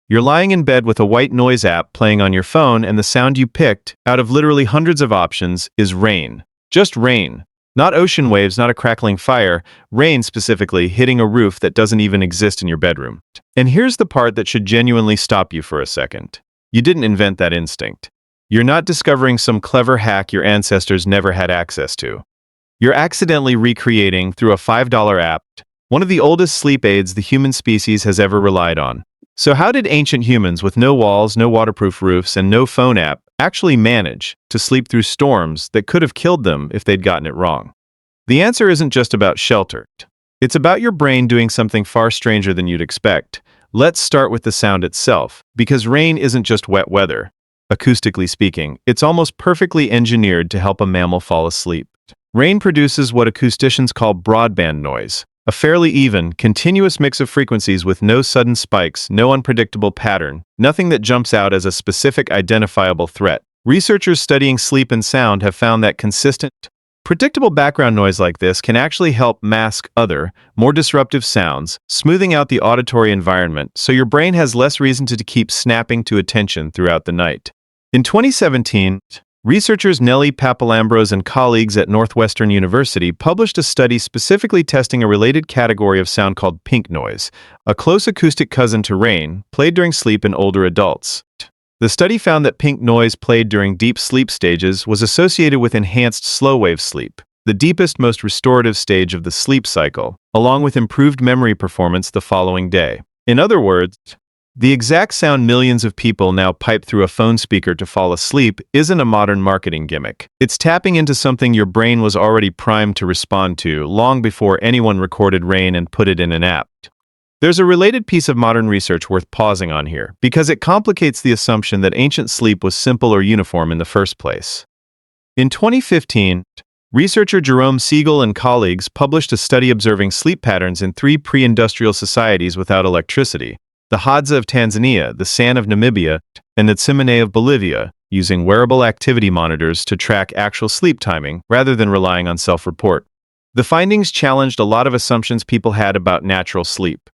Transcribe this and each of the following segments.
You're lying in bed with a white noise app playing on your phone, and the sound you picked, out of literally hundreds of options, is rain. Just rain. Not ocean waves, not a crackling fire, rain specifically hitting a roof that doesn't even exist in your bedroom. And here's the part that should genuinely stop you for a second. You didn't invent that instinct. You're not discovering some clever hack your ancestors never had access to. You're accidentally recreating, through a $5 app, one of the oldest sleep aids the human species has ever relied on. So how did ancient humans with no walls, no waterproof roofs, and no phone app actually manage to sleep through storms that could have killed them if they'd gotten it wrong? The answer isn't just about shelter. It's about your brain doing something far stranger than you'd expect. Let's start with the sound itself, because rain isn't just wet weather. Acoustically speaking, it's almost perfectly engineered to help a mammal fall asleep. Rain produces what acousticians call broadband noise, a fairly even, continuous mix of frequencies with no sudden spikes, no unpredictable pattern, nothing that jumps out as a specific identifiable threat. Researchers studying sleep and sound have found that consistent, predictable background noise like this can actually help mask other, more disruptive sounds, smoothing out the auditory environment so your brain has less reason to keep snapping to attention throughout the night. In 2017, researchers Nelly Papalambros and colleagues at Northwestern University published a study specifically testing a related category of sound called pink noise, a close acoustic cousin to rain, played during sleep in older adults. The study found that pink noise played during deep sleep stages was associated with enhanced slow-wave sleep, the deepest, most restorative stage of the sleep cycle, along with improved memory performance the following day. In other words, the exact sound millions of people now pipe through a phone speaker to fall asleep isn't a modern marketing gimmick. It's tapping into something your brain was already primed to respond to long before anyone recorded rain and put it in an app. There's a related piece of modern research worth pausing on here, because it complicates the assumption that ancient sleep was simple or uniform in the first place. In 2015, researcher Jerome Siegel and colleagues published a study observing sleep patterns in 3 pre-industrial societies without electricity: the Hadza of Tanzania, the San of Namibia, and the Tsimane of Bolivia, using wearable activity monitors to track actual sleep timing rather than relying on self-report. The findings challenged a lot of assumptions people had about natural sleep.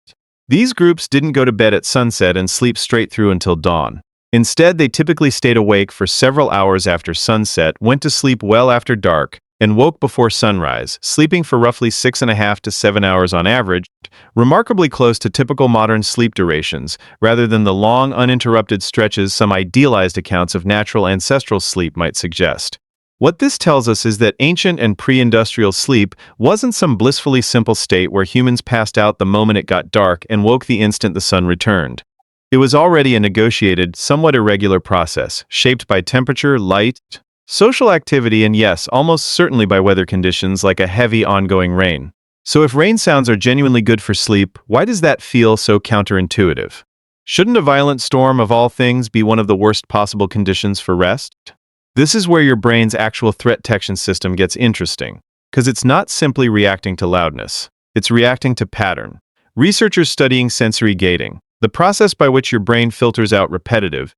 These groups didn't go to bed at sunset and sleep straight through until dawn. Instead, they typically stayed awake for several hours after sunset, went to sleep well after dark, and woke before sunrise, sleeping for roughly 6.5 to 7 hours on average, remarkably close to typical modern sleep durations, rather than the long, uninterrupted stretches some idealized accounts of natural ancestral sleep might suggest. What this tells us is that ancient and pre-industrial sleep wasn't some blissfully simple state where humans passed out the moment it got dark and woke the instant the sun returned. It was already a negotiated, somewhat irregular process, shaped by temperature, light, social activity, and yes, almost certainly by weather conditions like a heavy, ongoing rain. So if rain sounds are genuinely good for sleep, why does that feel so counterintuitive? Shouldn't a violent storm of all things be one of the worst possible conditions for rest? This is where your brain's actual threat detection system gets interesting, because it's not simply reacting to loudness, it's reacting to pattern. Researchers studying sensory gating, the process by which your brain filters out repetitive,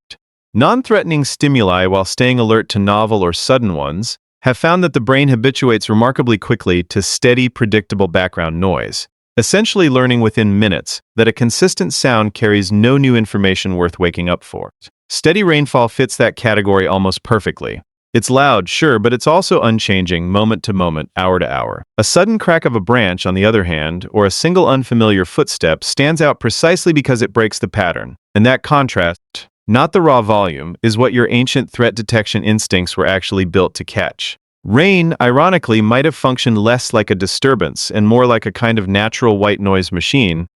non-threatening stimuli while staying alert to novel or sudden ones, have found that the brain habituates remarkably quickly to steady, predictable background noise, essentially learning within minutes that a consistent sound carries no new information worth waking up for. Steady rainfall fits that category almost perfectly. It's loud, sure, but it's also unchanging, moment to moment, hour to hour. A sudden crack of a branch, on the other hand, or a single unfamiliar footstep stands out precisely because it breaks the pattern. And that contrast, not the raw volume, is what your ancient threat detection instincts were actually built to catch. Rain, ironically, might have functioned less like a disturbance and more like a kind of natural white noise machine,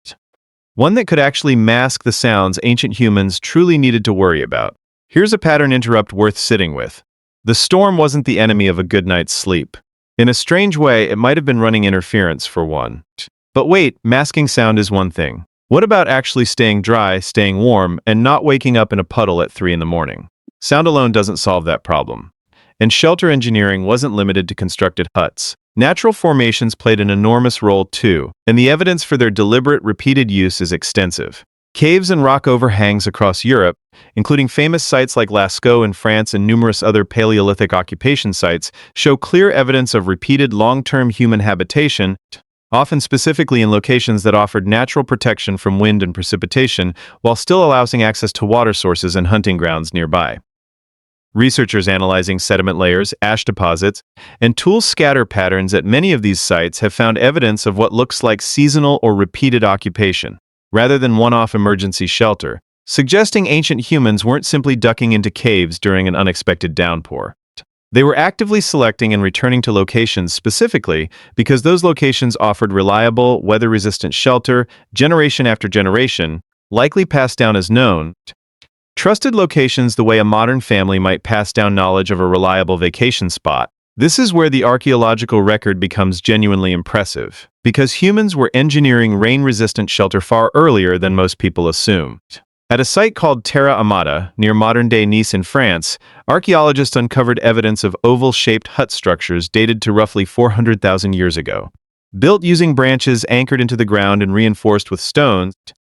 one that could actually mask the sounds ancient humans truly needed to worry about. Here's a pattern interrupt worth sitting with. The storm wasn't the enemy of a good night's sleep. In a strange way, it might have been running interference for one. But wait, masking sound is one thing. What about actually staying dry, staying warm, and not waking up in a puddle at 3 in the morning? Sound alone doesn't solve that problem. And shelter engineering wasn't limited to constructed huts. Natural formations played an enormous role too, and the evidence for their deliberate, repeated use is extensive. Caves and rock overhangs across Europe, including famous sites like Lascaux in France and numerous other Paleolithic occupation sites, show clear evidence of repeated long-term human habitation often specifically in locations that offered natural protection from wind and precipitation while still allowing access to water sources and hunting grounds nearby. Researchers analyzing sediment layers, ash deposits, and tool scatter patterns at many of these sites have found evidence of what looks like seasonal or repeated occupation, rather than one-off emergency shelter, suggesting ancient humans weren't simply ducking into caves during an unexpected downpour. They were actively selecting and returning to locations specifically because those locations offered reliable, weather-resistant shelter generation after generation, likely passed down as known. Trusted locations the way a modern family might pass down knowledge of a reliable vacation spot. This is where the archaeological record becomes genuinely impressive, because humans were engineering rain-resistant shelter far earlier than most people assumed. At a site called Terra Amata, near modern-day Nice in France, archaeologists uncovered evidence of oval-shaped hut structures dated to roughly 400,000 years ago. Built using branches anchored into the ground and reinforced with stones,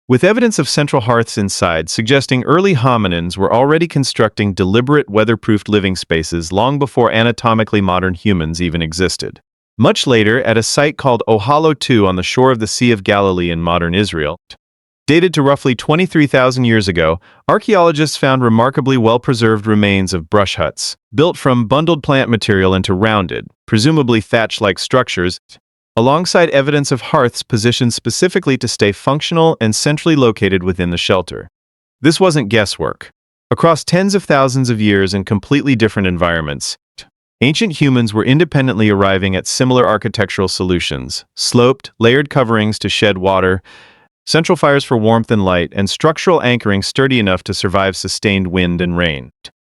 with evidence of central hearths inside suggesting early hominins were already constructing deliberate weatherproofed living spaces long before anatomically modern humans even existed. Much later, at a site called Ohala II on the shore of the Sea of Galilee in modern Israel, dated to roughly 23,000 years ago, archaeologists found remarkably well-preserved remains of brush huts, built from bundled plant material into rounded, presumably thatch-like structures, alongside evidence of hearths positioned specifically to stay functional and centrally located within the shelter. This wasn't guesswork. Across tens of thousands of years in completely different environments, ancient humans were independently arriving at similar architectural solutions: sloped, layered coverings to shed water, central fires for warmth and light, and structural anchoring sturdy enough to survive sustained wind and rain.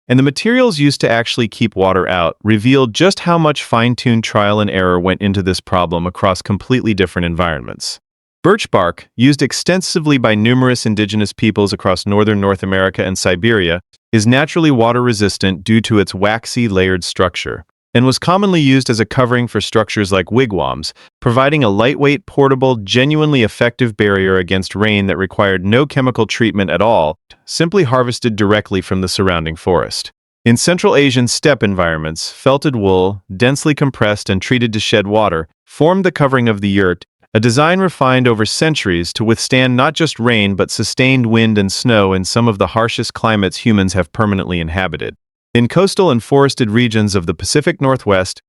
And the materials used to actually keep water out revealed just how much fine-tuned trial and error went into this problem across completely different environments. Birch bark, used extensively by numerous indigenous peoples across northern North America and Siberia, is naturally water-resistant due to its waxy, layered structure, and was commonly used as a covering for structures like wigwams, providing a lightweight, portable, genuinely effective barrier against rain that required no chemical treatment at all, simply harvested directly from the surrounding forest. In Central Asian steppe environments, felted wool, densely compressed and treated to shed water, formed the covering of the yurt, a design refined over centuries to withstand not just rain but sustained wind and snow in some of the harshest climates humans have permanently inhabited. In coastal and forested regions of the Pacific Northwest,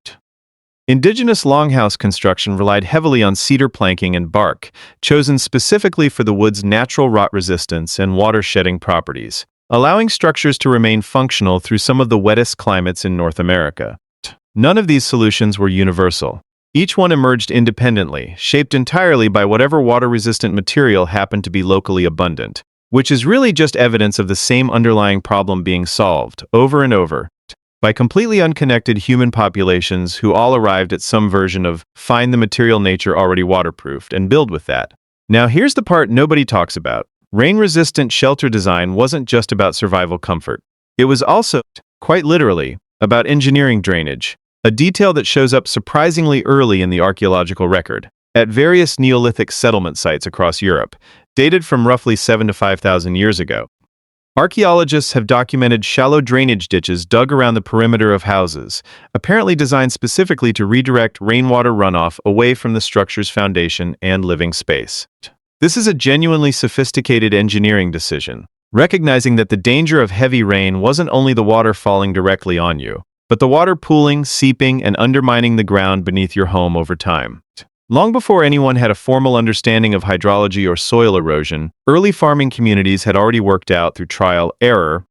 indigenous longhouse construction relied heavily on cedar planking and bark, chosen specifically for the wood's natural rot resistance and water-shedding properties, allowing structures to remain functional through some of the wettest climates in North America. None of these solutions were universal. Each one emerged independently, shaped entirely by whatever water-resistant material happened to be locally abundant, which is really just evidence of the same underlying problem being solved, over and over, by completely unconnected human populations who all arrived at some version of find the material nature already waterproofed and build with that. Now here's the part nobody talks about. Rain-resistant shelter design wasn't just about survival comfort. It was also, quite literally, about engineering drainage, a detail that shows up surprisingly early in the archaeological record, at various Neolithic settlement sites across Europe, dated from roughly 7,000 to 5,000 years ago. Archaeologists have documented shallow drainage ditches dug around the perimeter of houses, apparently designed specifically to redirect rainwater runoff away from the structure's foundation and living space. This is a genuinely sophisticated engineering decision, recognizing that the danger of heavy rain wasn't only the water falling directly on you, but the water pooling, seeping, and undermining the ground beneath your home over time. Long before anyone had a formal understanding of hydrology or soil erosion, early farming communities had already worked out through trial, error,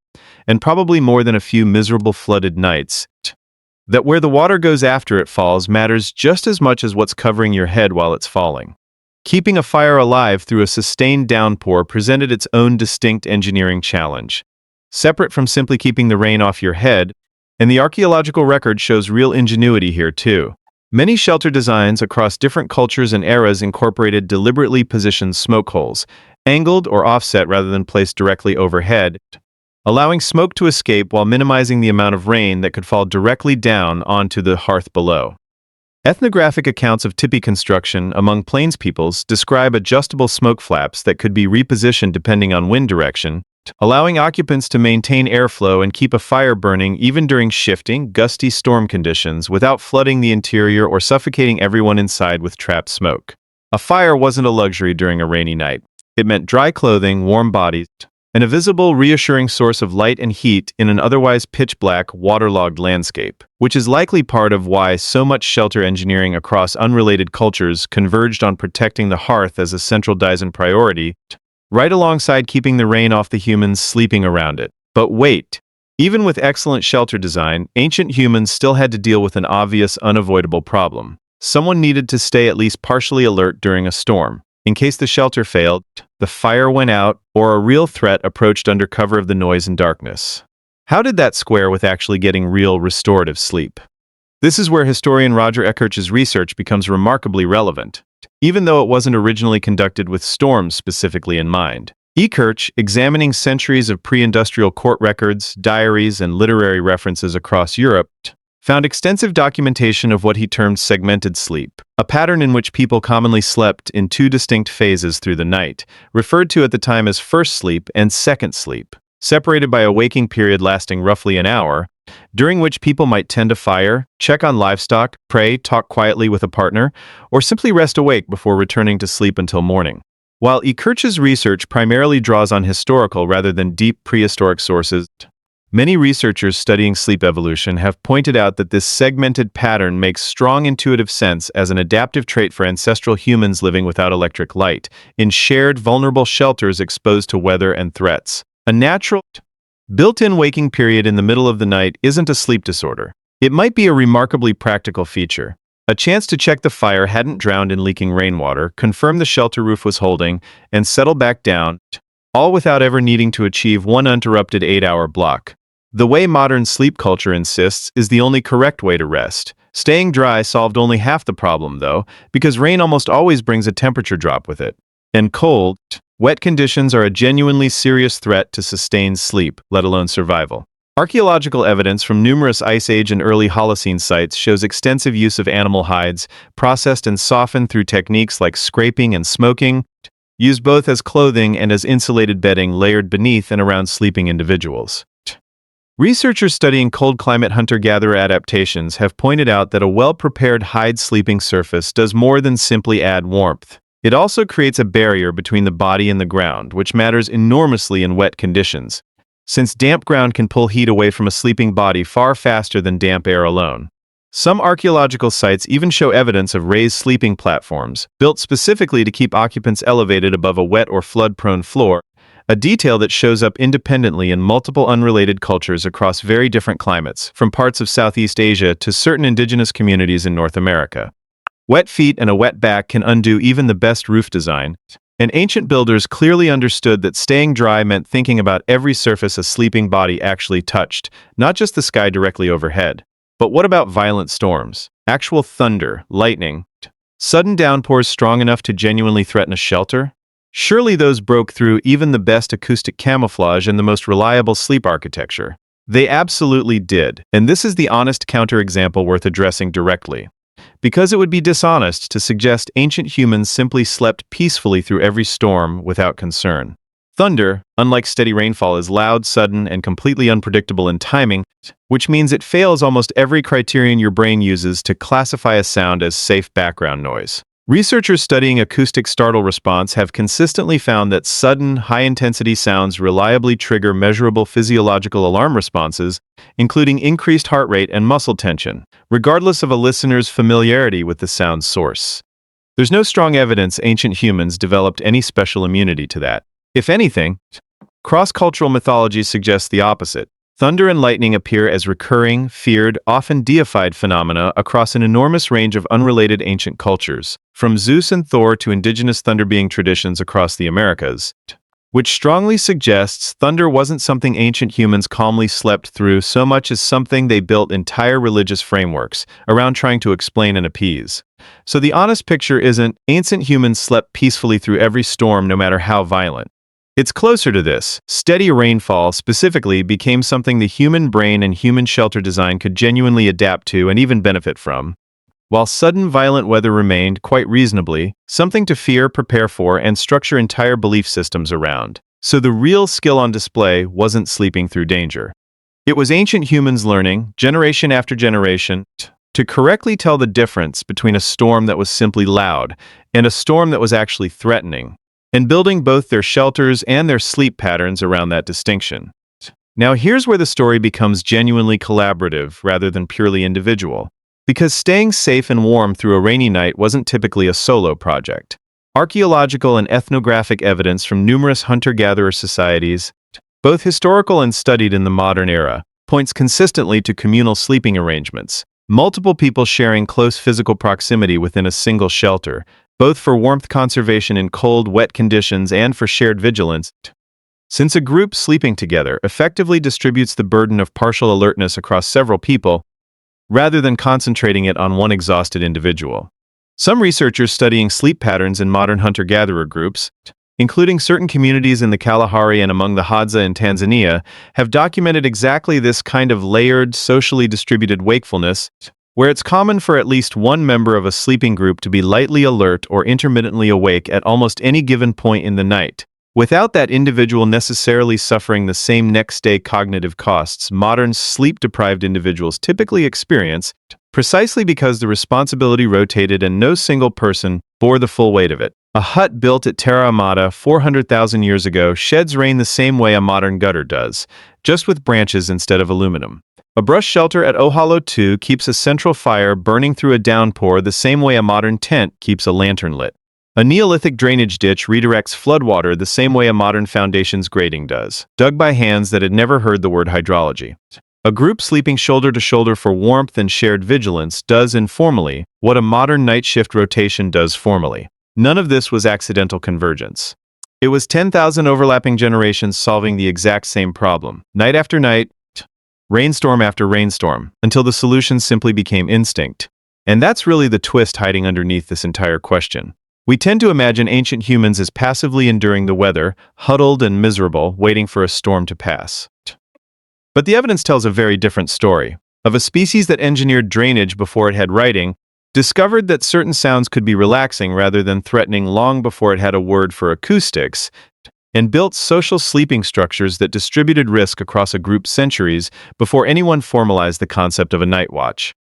and probably more than a few miserable flooded nights, that where the water goes after it falls matters just as much as what's covering your head while it's falling. Keeping a fire alive through a sustained downpour presented its own distinct engineering challenge. Separate from simply keeping the rain off your head, and the archaeological record shows real ingenuity here too. Many shelter designs across different cultures and eras incorporated deliberately positioned smoke holes, angled or offset rather than placed directly overhead, allowing smoke to escape while minimizing the amount of rain that could fall directly down onto the hearth below. Ethnographic accounts of tipi construction among plains peoples describe adjustable smoke flaps that could be repositioned depending on wind direction, allowing occupants to maintain airflow and keep a fire burning even during shifting, gusty storm conditions without flooding the interior or suffocating everyone inside with trapped smoke. A fire wasn't a luxury during a rainy night. It meant dry clothing, warm bodies, and a visible, reassuring source of light and heat in an otherwise pitch-black, waterlogged landscape, which is likely part of why so much shelter engineering across unrelated cultures converged on protecting the hearth as a central Daisen priority, right alongside keeping the rain off the humans sleeping around it. But wait, even with excellent shelter design, ancient humans still had to deal with an obvious, unavoidable problem. Someone needed to stay at least partially alert during a storm. In case the shelter failed, the fire went out, or a real threat approached under cover of the noise and darkness. How did that square with actually getting real restorative sleep? This is where historian Roger Eckert's research becomes remarkably relevant, even though it wasn't originally conducted with storms specifically in mind. Eckert, examining centuries of pre-industrial court records, diaries, and literary references across Europe, found extensive documentation of what he termed segmented sleep, a pattern in which people commonly slept in two distinct phases through the night, referred to at the time as first sleep and second sleep, separated by a waking period lasting roughly an hour, during which people might tend a fire, check on livestock, pray, talk quietly with a partner, or simply rest awake before returning to sleep until morning. While Eckert's research primarily draws on historical rather than deep prehistoric sources, many researchers studying sleep evolution have pointed out that this segmented pattern makes strong intuitive sense as an adaptive trait for ancestral humans living without electric light, in shared, vulnerable shelters exposed to weather and threats. A natural, built-in waking period in the middle of the night isn't a sleep disorder. It might be a remarkably practical feature. A chance to check the fire hadn't drowned in leaking rainwater, confirm the shelter roof was holding, and settle back down, all without ever needing to achieve one uninterrupted 8-hour block. The way modern sleep culture insists is the only correct way to rest. Staying dry solved only half the problem, though, because rain almost always brings a temperature drop with it. And cold, wet conditions are a genuinely serious threat to sustained sleep, let alone survival. Archaeological evidence from numerous Ice Age and early Holocene sites shows extensive use of animal hides, processed and softened through techniques like scraping and smoking, used both as clothing and as insulated bedding layered beneath and around sleeping individuals. Researchers studying cold climate hunter-gatherer adaptations have pointed out that a well-prepared hide sleeping surface does more than simply add warmth. It also creates a barrier between the body and the ground, which matters enormously in wet conditions, since damp ground can pull heat away from a sleeping body far faster than damp air alone. Some archaeological sites even show evidence of raised sleeping platforms, built specifically to keep occupants elevated above a wet or flood-prone floor, a detail that shows up independently in multiple unrelated cultures across very different climates, from parts of Southeast Asia to certain indigenous communities in North America. Wet feet and a wet back can undo even the best roof design, and ancient builders clearly understood that staying dry meant thinking about every surface a sleeping body actually touched, not just the sky directly overhead. But what about violent storms? Actual thunder, lightning, sudden downpours strong enough to genuinely threaten a shelter? Surely those broke through even the best acoustic camouflage and the most reliable sleep architecture. They absolutely did, and this is the honest counterexample worth addressing directly. Because it would be dishonest to suggest ancient humans simply slept peacefully through every storm without concern. Thunder, unlike steady rainfall, is loud, sudden, and completely unpredictable in timing, which means it fails almost every criterion your brain uses to classify a sound as safe background noise. Researchers studying acoustic startle response have consistently found that sudden, high-intensity sounds reliably trigger measurable physiological alarm responses, including increased heart rate and muscle tension, regardless of a listener's familiarity with the sound's source. There's no strong evidence ancient humans developed any special immunity to that. If anything, cross-cultural mythology suggests the opposite. Thunder and lightning appear as recurring, feared, often deified phenomena across an enormous range of unrelated ancient cultures, from Zeus and Thor to indigenous thunder-being traditions across the Americas, which strongly suggests thunder wasn't something ancient humans calmly slept through so much as something they built entire religious frameworks around trying to explain and appease. So the honest picture isn't ancient humans slept peacefully through every storm no matter how violent. It's closer to this. Steady rainfall, specifically, became something the human brain and human shelter design could genuinely adapt to and even benefit from, while sudden violent weather remained, quite reasonably, something to fear, prepare for, and structure entire belief systems around. So the real skill on display wasn't sleeping through danger. It was ancient humans learning, generation after generation, to correctly tell the difference between a storm that was simply loud and a storm that was actually threatening, and building both their shelters and their sleep patterns around that distinction. Now here's where the story becomes genuinely collaborative rather than purely individual, because staying safe and warm through a rainy night wasn't typically a solo project. Archaeological and ethnographic evidence from numerous hunter-gatherer societies, both historical and studied in the modern era, points consistently to communal sleeping arrangements, multiple people sharing close physical proximity within a single shelter, both for warmth conservation in cold, wet conditions and for shared vigilance. Since a group sleeping together effectively distributes the burden of partial alertness across several people, rather than concentrating it on one exhausted individual. Some researchers studying sleep patterns in modern hunter-gatherer groups, including certain communities in the Kalahari and among the Hadza in Tanzania, have documented exactly this kind of layered, socially distributed wakefulness, where it's common for at least one member of a sleeping group to be lightly alert or intermittently awake at almost any given point in the night, without that individual necessarily suffering the same next-day cognitive costs modern sleep-deprived individuals typically experience, precisely because the responsibility rotated and no single person bore the full weight of it. A hut built at Terra Amata 400,000 years ago sheds rain the same way a modern gutter does, just with branches instead of aluminum. A brush shelter at Ohalo 2 keeps a central fire burning through a downpour the same way a modern tent keeps a lantern lit. A Neolithic drainage ditch redirects floodwater the same way a modern foundation's grading does, dug by hands that had never heard the word hydrology. A group sleeping shoulder to shoulder for warmth and shared vigilance does informally what a modern night shift rotation does formally. None of this was accidental convergence. It was 10,000 overlapping generations solving the exact same problem, night after night, rainstorm after rainstorm, until the solution simply became instinct. And that's really the twist hiding underneath this entire question. We tend to imagine ancient humans as passively enduring the weather, huddled and miserable, waiting for a storm to pass. But the evidence tells a very different story, of a species that engineered drainage before it had writing, discovered that certain sounds could be relaxing rather than threatening long before it had a word for acoustics, and built social sleeping structures that distributed risk across a group centuries before anyone formalized the concept of a night watch.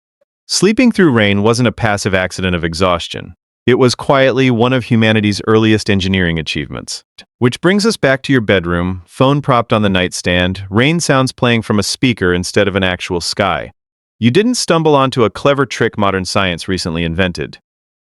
Sleeping through rain wasn't a passive accident of exhaustion. It was quietly one of humanity's earliest engineering achievements. Which brings us back to your bedroom, phone propped on the nightstand, rain sounds playing from a speaker instead of an actual sky. You didn't stumble onto a clever trick modern science recently invented.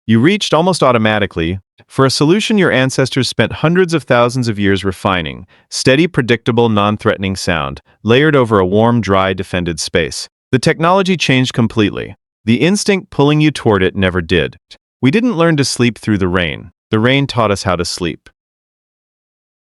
You reached almost automatically for a solution your ancestors spent hundreds of thousands of years refining: steady, predictable, non-threatening sound, layered over a warm, dry, defended space. The technology changed completely. The instinct pulling you toward it never did. We didn't learn to sleep through the rain. The rain taught us how to sleep.